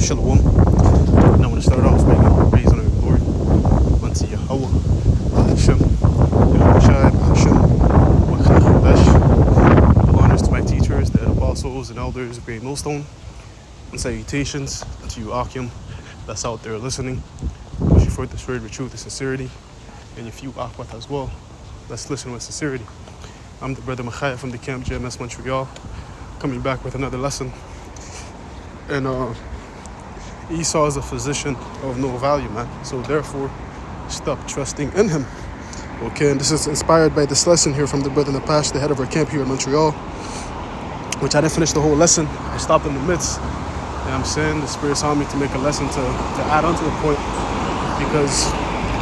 Shalom. And I want to start off by giving praise and glory unto Yahweh, Hashem, Yahushua, Hashem, Wachach Chodesh. All honors to my teachers, the apostles and elders of Great Millstone, and salutations to you, Akim, that's out there listening. Pushing forth the spirit with truth and sincerity, and if you Akwat as well, let's listen with sincerity. I'm the brother Machaya from the camp JMS Montreal, coming back with another lesson. And Esau is a physician of no value, man. So therefore, stop trusting in him. Okay, and this is inspired by this lesson here from the brother Napash, the head of our camp here in Montreal, which I didn't finish the whole lesson. I stopped in the midst. You know what I'm saying? The Spirit saw me to make a lesson to add on to the point. Because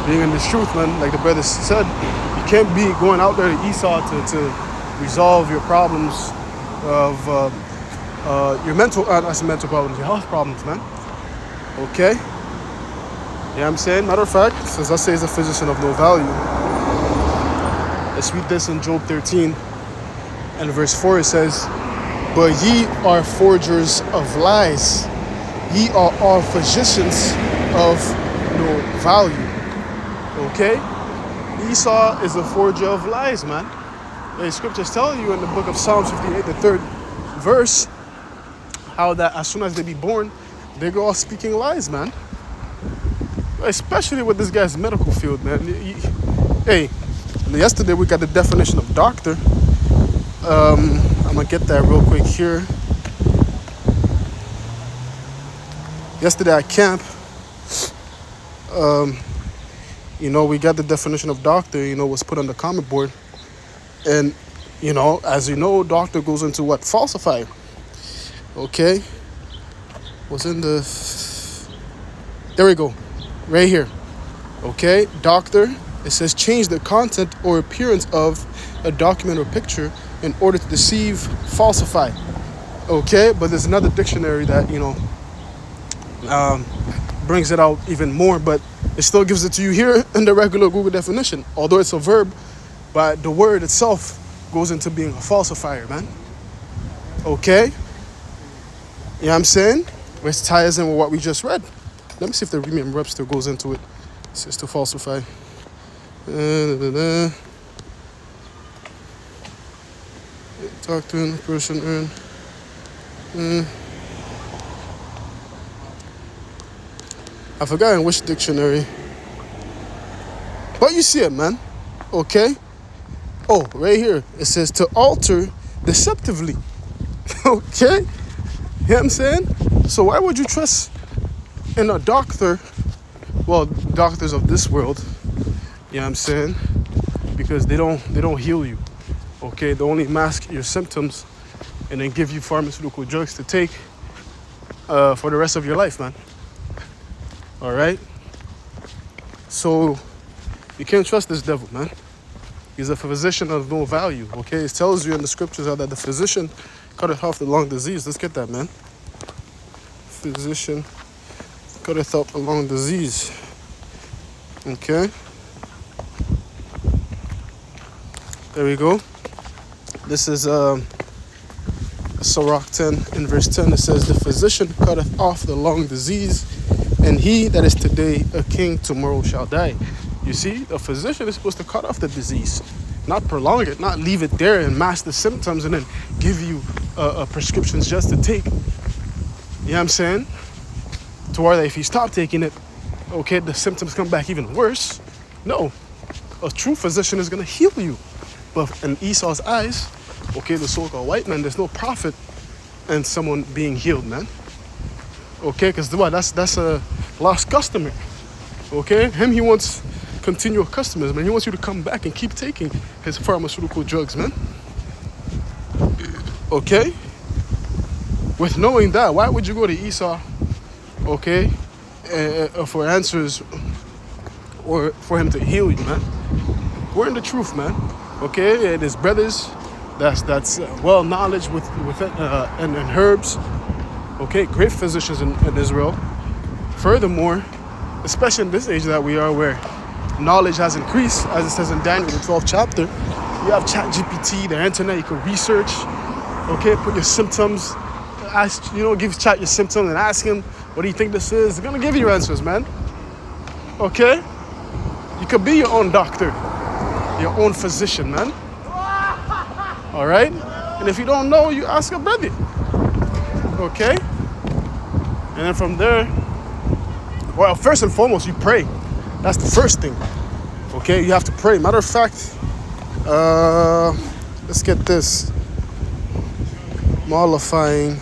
being in this truth, man, like the brother said, you can't be going out there to Esau to resolve your problems of your mental problems, your health problems, man. Okay? You know what I'm saying? Matter of fact, since I say he's a physician of no value, let's read this in Job 13 and verse 4. It says, "But ye are forgers of lies. Ye are all physicians of no value." Okay? Esau is a forger of lies, man. The scriptures tell you in the book of Psalms 58, the 3rd verse, how that as soon as they be born, they go out speaking lies, man. Especially with this guy's medical field, man. Hey, yesterday we got the definition of doctor. I'm gonna get that real quick here. Yesterday at camp, we got the definition of doctor, was put on the comment board. And, as you know, doctor goes into what? Falsifier. Okay? Was in the... There we go. Right here. Okay? Doctor. It says change the content or appearance of a document or picture in order to deceive, falsify. Okay? But there's another dictionary that, brings it out even more, but it still gives it to you here in the regular Google definition. Although it's a verb, but the word itself goes into being a falsifier, man. Okay? You know what I'm saying? Which ties in with what we just read. Let me see if the Remium Webster goes into it. It says to falsify. Doctrine, person, earn. I forgot in which dictionary. But you see it, man. Okay? Oh, right here. It says to alter deceptively. Okay? You know what I'm saying? So why would you trust in a doctor? Well, doctors of this world. You know what I'm saying? Because they don't heal you. Okay? They only mask your symptoms and then give you pharmaceutical drugs to take for the rest of your life, man. All right? So you can't trust this devil, man. He's a physician of no value, okay? It tells you in the scriptures that the physician cutteth off the lung disease. Let's get that, man. Physician cutteth off the lung disease. Okay? There we go. This is Sirach 10 in verse 10. It says, "The physician cutteth off the lung disease, and he that is today a king tomorrow shall die." You see, a physician is supposed to cut off the disease, not prolong it, not leave it there and mask the symptoms and then give you prescriptions just to take. You know what I'm saying? To where if you stop taking it, okay, the symptoms come back even worse. No, a true physician is going to heal you. But in Esau's eyes, okay, the so-called white man, there's no profit in someone being healed, man. Okay, because that's a lost customer. Okay, he wants continual customers, man. He wants you to come back and keep taking his pharmaceutical drugs, man. Okay? With knowing that, why would you go to Esau, okay, for answers or for him to heal you, man? We're in the truth, man. Okay, and his brothers that's well knowledge with and herbs. Okay, great physicians in Israel. Furthermore, especially in this age that we are, where knowledge has increased, as it says in Daniel, the 12th chapter. You have ChatGPT, the internet, you can research, okay, put your symptoms give chat your symptoms and ask him, what do you think this is? They're gonna give you answers, man. Okay? You could be your own doctor, your own physician, man. All right? And if you don't know, you ask a brother. Okay? And then from there, well, first and foremost, you pray. That's the first thing. Okay? You have to pray. Matter of fact, let's get this. Mollifying.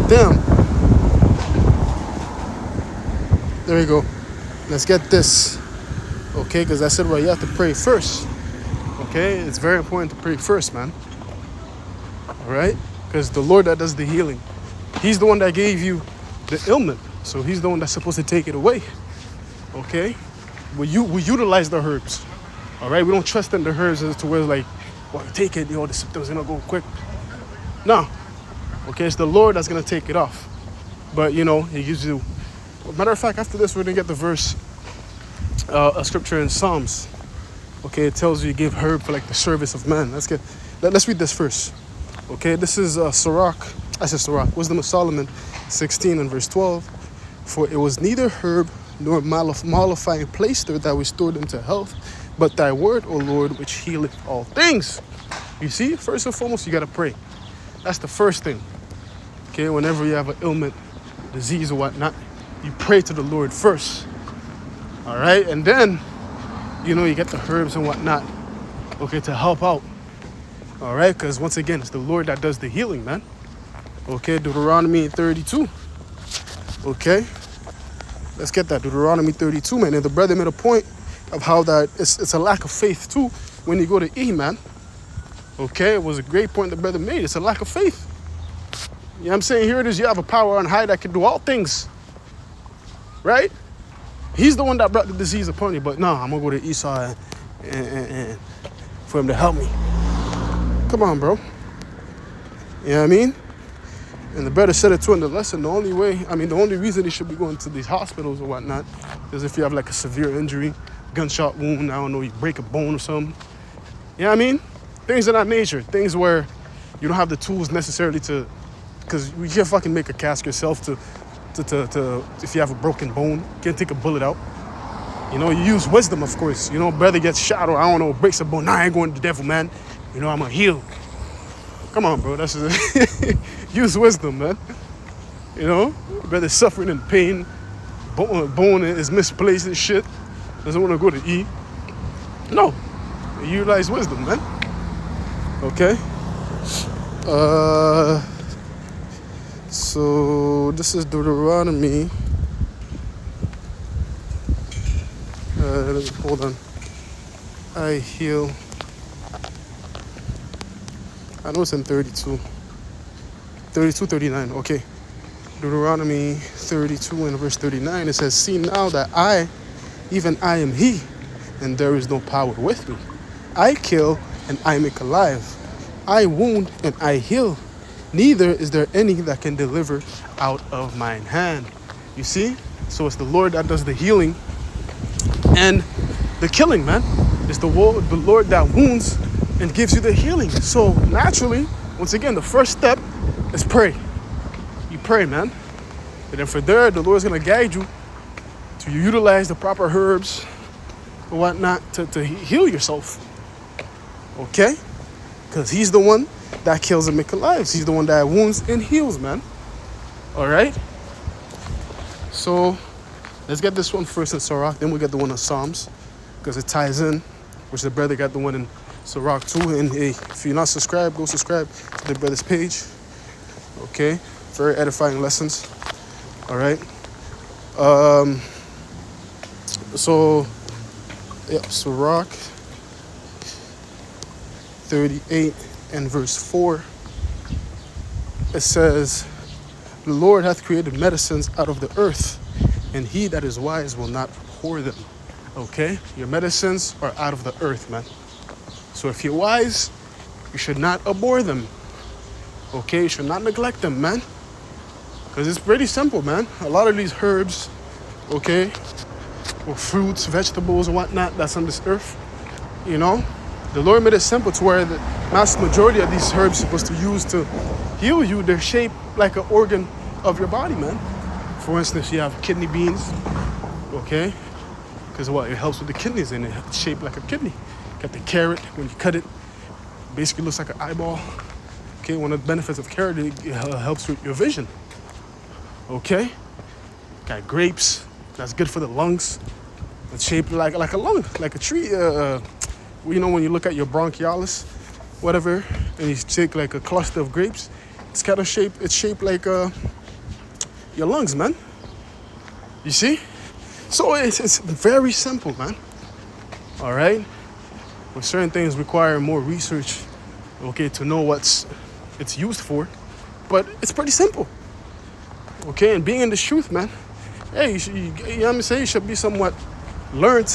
Damn. There you go. Let's get this. Okay, because I said, well, you have to pray first. Okay, it's very important to pray first, man. All right? Because the Lord that does the healing, he's the one that gave you the ailment. So he's the one that's supposed to take it away. Okay? We utilize the herbs. All right? We don't trust in the herbs as to where it's like, well, take it, the symptoms are going to go quick. No. Okay, it's the Lord that's going to take it off. But, he gives you... Matter of fact, after this, we're going to get the verse, a scripture in Psalms. Okay, it tells you give herb for, like, the service of man. Let's read this first. Okay, this is Sirach, Wisdom of Solomon, 16 and verse 12. For it was neither herb nor mollifying plaister that restored them to health, but thy word, O Lord, which healeth all things. You see, first and foremost, you got to pray. That's the first thing. Okay, whenever you have an ailment, disease or whatnot, you pray to the Lord first. All right, and then, you get the herbs and whatnot, okay, to help out. All right, because once again, it's the Lord that does the healing, man. Okay, Deuteronomy 32. Okay, let's get that, Deuteronomy 32, man. And the brother made a point of how that it's a lack of faith, too, when you go to E, man. Okay, it was a great point the brother made. It's a lack of faith. You know what I'm saying? Here it is, you have a power on high that can do all things. Right? He's the one that brought the disease upon you, but no, I'm going to go to Esau and for him to help me. Come on, bro. You know what I mean? And the brother said it too in the lesson. The only reason he should be going to these hospitals or whatnot is if you have like a severe injury, gunshot wound, I don't know, you break a bone or something. You know what I mean? Things of that nature. Things where you don't have the tools necessarily to, because you can't fucking make a cast yourself to if you have a broken bone, you can't take a bullet out. You use wisdom, of course. Brother gets shot or I don't know, breaks a bone. Nah, I ain't going to the devil, man. I'm gonna heal. Come on, bro. That's use wisdom, man. Brother suffering in pain, bone is misplaced and shit. Doesn't want to go to E. No, you utilize wisdom, man. Okay. So this is Deuteronomy. Hold on. I heal. I know it's in 32. 39. Okay. Deuteronomy 32 and verse 39. It says, see now that I, even I am he, and there is no power with me. I kill and I make alive. I wound and I heal. Neither is there any that can deliver out of mine hand. You see? So it's the Lord that does the healing and the killing, man. It's the Lord that wounds and gives you the healing. So naturally, once again, the first step is pray. You pray, man. And then from there, the Lord's going to guide you to utilize the proper herbs or whatnot to heal yourself. Okay? Because he's the one that kills and makes alive. He's the one that wounds and heals, man. All right? So let's get this one first in Sirach. Then we'll get the one in Psalms because it ties in, which the brother got the one in Sirach too. And hey, if you're not subscribed, go subscribe to the brother's page. Okay? Very edifying lessons. All right? So, yep, Sirach 38 and verse 4. It says, the Lord hath created medicines out of the earth, and he that is wise will not abhor them. Okay? Your medicines are out of the earth, man. So if you're wise, you should not abhor them. Okay? You should not neglect them, man. Because it's pretty simple, man. A lot of these herbs, okay, or fruits, vegetables, and whatnot that's on this earth. You know, the Lord made it simple to where the mass majority of these herbs supposed to use to heal you, they're shaped like an organ of your body, man. For instance, you have kidney beans, okay? Because what? It helps with the kidneys and it's shaped like a kidney. Got the carrot, when you cut it, basically looks like an eyeball. Okay, one of the benefits of carrot, it helps with your vision. Okay? Got grapes, that's good for the lungs. It's shaped like a lung, like a tree. You know, when you look at your bronchialis, whatever, and you take like a cluster of grapes, it's kind of shaped, it's shaped like your lungs, man. You see? So it's very simple, man. All right? But certain things require more research, okay, to know what's it's used for. But it's pretty simple. Okay, and being in the truth, man. Hey, you know what I'm saying? You should be somewhat learned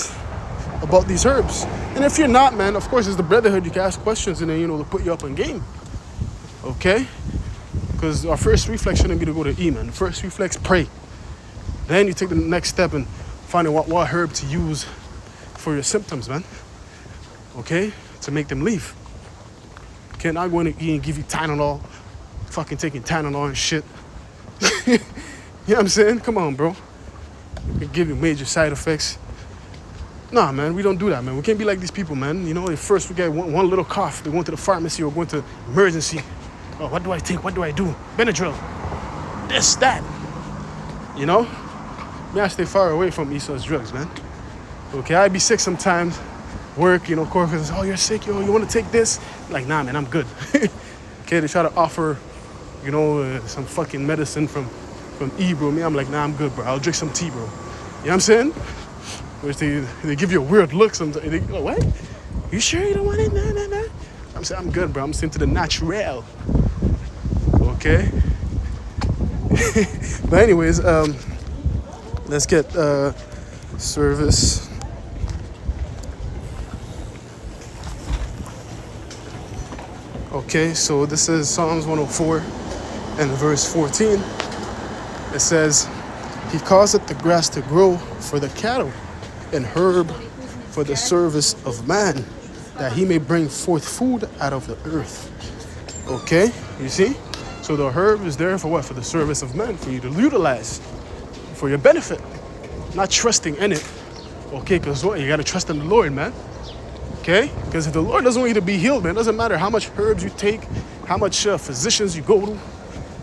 about these herbs. And if you're not, man, of course, it's the brotherhood. You can ask questions and then, you know, to put you up on game. Okay? Because our first reflex shouldn't be to go to E, man. The first reflex, pray. Then you take the next step and find out what herb to use for your symptoms, man. Okay? To make them leave. Okay, not going to E and give you Tylenol. Fucking taking Tylenol and shit. You know what I'm saying? Come on, bro. It can give you major side effects. Nah, man, we don't do that, man. We can't be like these people, man. You know, if first we get one little cough, they go to the pharmacy or go to emergency. Oh, what do I take? What do I do? Benadryl. This, that. You know? Me, I stay far away from Esau's drugs, man. Okay, I be sick sometimes. Work, you know, coworkers, oh, you're sick, yo, you want to take this? I'm like, nah, man, I'm good. Okay, they try to offer, you know, some fucking medicine from E, bro. Me, I'm like, nah, I'm good, bro. I'll drink some tea, bro. You know what I'm saying? Which they give you a weird look sometimes. They go, what? You sure you don't want it? Nah. I'm saying, I'm good, bro. I'm saying to the natural. Okay? But anyways, let's get service. Okay, so this is Psalms 104 and verse 14. It says, He causeth the grass to grow for the cattle, and herb for the service of man, that he may bring forth food out of the earth. Okay, you see? So the herb is there for what? For the service of man, for you to utilize, for your benefit. Not trusting in it. Okay, because what? You got to trust in the Lord, man. Okay? Because if the Lord doesn't want you to be healed, man, it doesn't matter how much herbs you take, how much physicians you go to.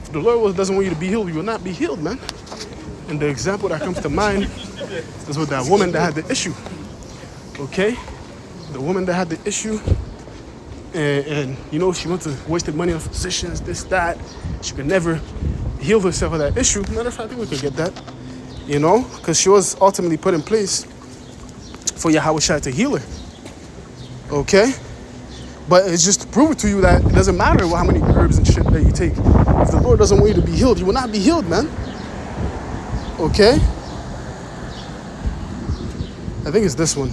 If the Lord doesn't want you to be healed, you will not be healed, man. And the example that comes to mind is with that woman that had the issue. Okay? The woman that had the issue, and you know, she went to wasted money on physicians, this, that. She could never heal herself of that issue. Matter of fact, I think we could get that. You know? Because she was ultimately put in place for Yahushua to heal her. Okay? But it's just to prove it to you that it doesn't matter how many herbs and shit that you take. If the Lord doesn't want you to be healed, you will not be healed, man. Okay? I think it's this one.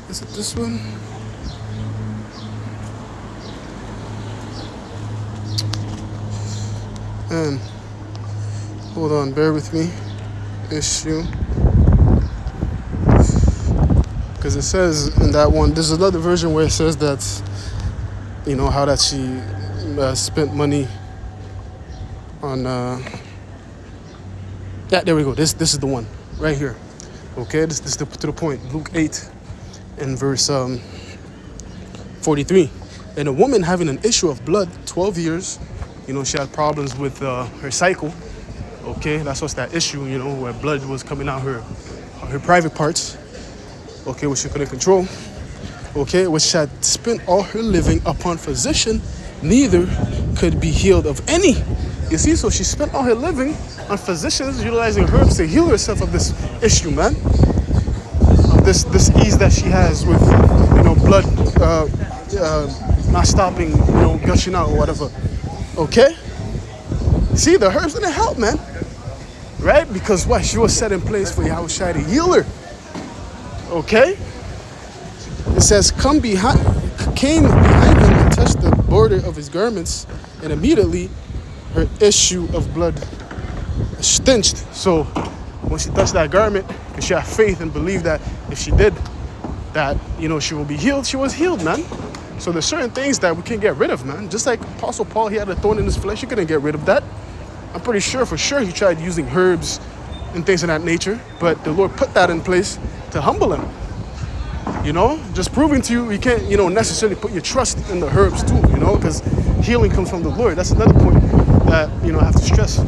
Is it this one? And hold on, bear with me. Issue. Because it says in that one, there's another version where it says that, you know, how that she spent money on, yeah, there we go. This is the one right here. Okay, this is to the point. Luke 8 and verse 43. And a woman having an issue of blood, 12 years, you know, she had problems with her cycle. Okay, that's what's that issue, you know, where blood was coming out her private parts. Okay, which she couldn't control. Okay, which had spent all her living upon physician, neither could be healed of any. You see, so she spent all her living on physicians, utilizing herbs to heal herself of this issue, man. Of this ease that she has with, you know, blood not stopping, you know, gushing out or whatever. Okay? See, the herbs didn't help, man. Right? Because what? She was set in place for Yahushua to heal her. Okay? It says, came behind him and touched the border of his garments, and immediately her issue of blood stenched. So when she touched that garment, because she had faith and believed that if she did, that, she will be healed, she was healed, man. So there's certain things that we can't get rid of, man. Just like Apostle Paul, he had a thorn in his flesh, he couldn't get rid of that. I'm pretty sure, for sure, he tried using herbs and things of that nature, but the Lord put that in place to humble him. Just proving to you can't, necessarily put your trust in the herbs too, because healing comes from the Lord. That's another point that, I have to stress.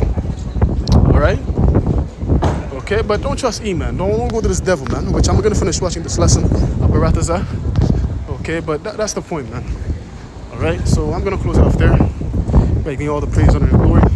All right? Okay, but don't trust E, man. Don't go to this devil, man, which I'm going to finish watching this lesson of Baratazah. Okay, but that's the point, man. All right, so I'm going to close it off there. Making all the praise, honor, and glory.